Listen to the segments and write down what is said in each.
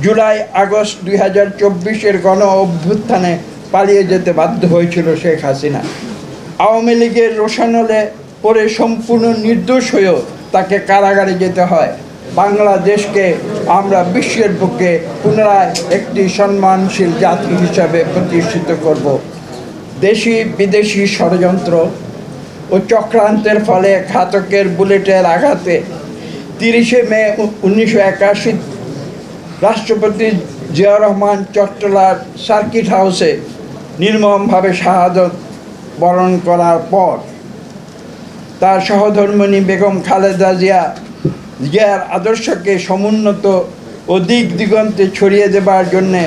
July August 2024-এর গণ অভ্যুত্থানে পালিয়ে যেতে বাধ্য হয়েছিল শেখ হাসিনা। আওয়ামী লীগের রোষানলে পরে সম্পূর্ণ নির্দোষ হয়েও তাকে কারাগারে যেতে হয়। বাংলাদেশকে আমরা বিশ্বের বুকে পুনরায় একটি সম্মানশীল জাতি হিসাবে প্রতিষ্ঠিত করব। দেশি বিদেশি ষড়যন্ত্র ও চক্রান্তের ফলে ঘাতকের বুলেটের আঘাতে 30 মে 1981 রাষ্ট্রপতি জিয়াউর রহমান চট্টলার সার্কিট হাউসে নির্মমভাবে শাহাদত বরণ করার পর তার সহধর্মিণী বেগম খালেদা জিয়ার আদর্শকে সমুন্নত ও দিক দিগন্তে ছড়িয়ে দেবার জন্যে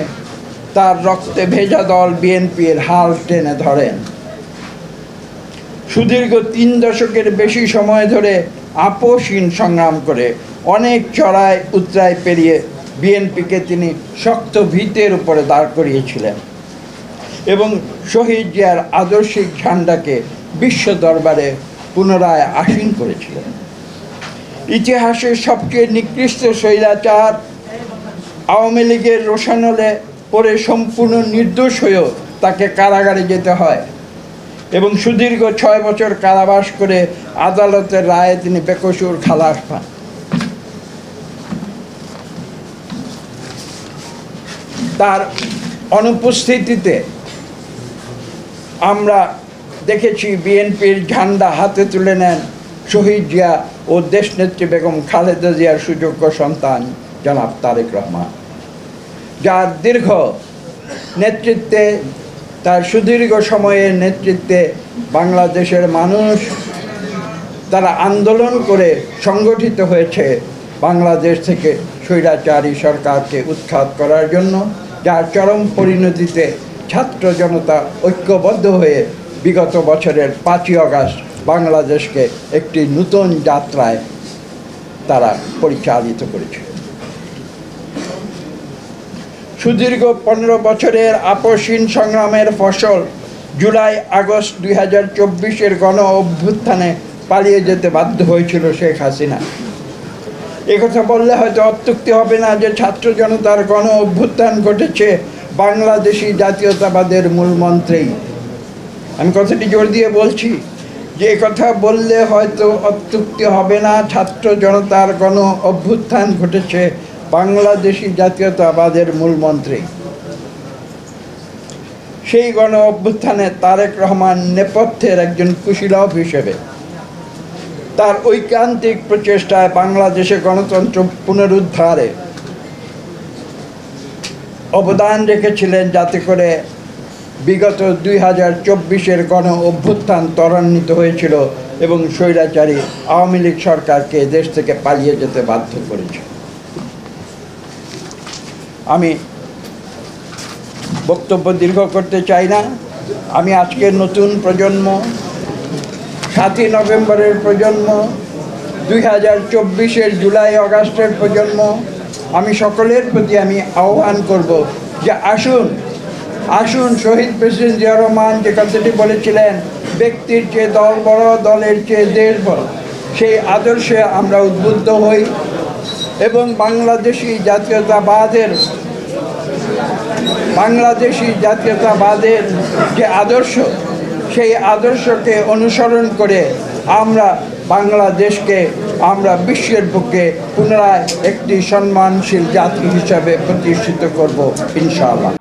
তার রক্তে ভেজা দল বিএনপির হাল টেনে ধরেন। সুদীর্ঘ 3 দশকের বেশি সময় ধরে আপোষহীন সংগ্রাম করে অনেক চড়াই উতরাই পেরিয়ে বিএনপিকে তিনি শক্ত ভিতের উপরে দাঁড় করিয়েছিলেন এবং শহীদ জিয়ার আদর্শিক ঝান্ডাকে বিশ্ব দরবারে পুনরায় আসীন করেছিলেন। ইতিহাসের সবচেয়ে নিকৃষ্ট স্বৈরাচার আওয়ামী লীগের রোষানলে পরে সম্পূর্ণ নির্দোষ হয়েও তাকে কারাগারে যেতে হয় এবং সুদীর্ঘ 6 বছর কারাবাস করে আদালতের রায়ে তিনি বেকসুর খালাস পান। তার অনুপস্থিতিতে আমরা দেখেছি বিএনপির ঝান্ডা হাতে তুলে নেন শহীদ জিয়া ও দেশনেত্রী বেগম খালেদা জিয়ার সুযোগ্য সন্তান জনাব তারেক রহমান, যার দীর্ঘ নেতৃত্বে, তার সুদীর্ঘ সময়ের নেতৃত্বে বাংলাদেশের মানুষ তারা আন্দোলন করে সংগঠিত হয়েছে বাংলাদেশ থেকে স্বৈরাচারী সরকারকে উৎখাত করার জন্য, যার চরম পরিণতিতে ছাত্র জনতা ঐক্যবদ্ধ হয়ে বিগত বছরের 5ই আগস্ট বাংলাদেশকে একটি নতুন যাত্রায় তারা পরিচালিত করেছে। সুদীর্ঘ 15 বছরের আপোষহীন সংগ্রামের ফসল জুলাই আগস্ট 2024-এর গণ অভ্যুত্থানে পালিয়ে যেতে বাধ্য হয়েছিল শেখ হাসিনা। একথা বললে হয়তো অত্যুক্তি হবে না যে ছাত্র জনতার গণ অভ্যুত্থান ঘটেছে বাংলাদেশি জাতীয়তাবাদের মূলমন্ত্রেই। আমি কথাটি জোর দিয়ে বলছি যে কথা বললে হয়তো অত্যুক্তি হবে না, ছাত্র জনতার গণ অভ্যুত্থান ঘটেছে বাংলাদেশি জাতীয়তাবাদের মূলমন্ত্রে। সেই গণ অভ্যুত্থানে তারেক রহমান নেপথ্যের একজন কুশীলব হিসেবে তার ঐকান্তিক প্রচেষ্টায় বাংলাদেশে গণতন্ত্র পুনরুদ্ধারে অবদান রেখেছিলেন, যাতে করে বিগত 2024-এর গণ অভ্যুত্থান ত্বরান্বিত হয়েছিল এবং স্বৈরাচারী আওয়ামী লীগ সরকারকে দেশ থেকে পালিয়ে যেতে বাধ্য করেছে। আমি বক্তব্য দীর্ঘ করতে চাই না। আমি আজকের নতুন প্রজন্ম, 7ই নভেম্বরের প্রজন্ম, 2024-এর জুলাই আগস্টের প্রজন্ম, আমি সকলের প্রতি আমি আহ্বান করব যে আসুন শহীদ প্রেসিডেন্ট জিয়াউর রহমান যে কথাটি বলেছিলেন, ব্যক্তির চেয়ে দল বড়, দলের চেয়ে দেশ বড়, সেই আদর্শে আমরা উদ্বুদ্ধ হই এবং বাংলাদেশি জাতীয়তাবাদের যে আদর্শ, সেই আদর্শকে অনুসরণ করে আমরা বাংলাদেশকে আমরা বিশ্বের বুকে পুনরায় একটি সম্মানশীল জাতি হিসাবে প্রতিষ্ঠিত করব ইনশাআল্লাহ।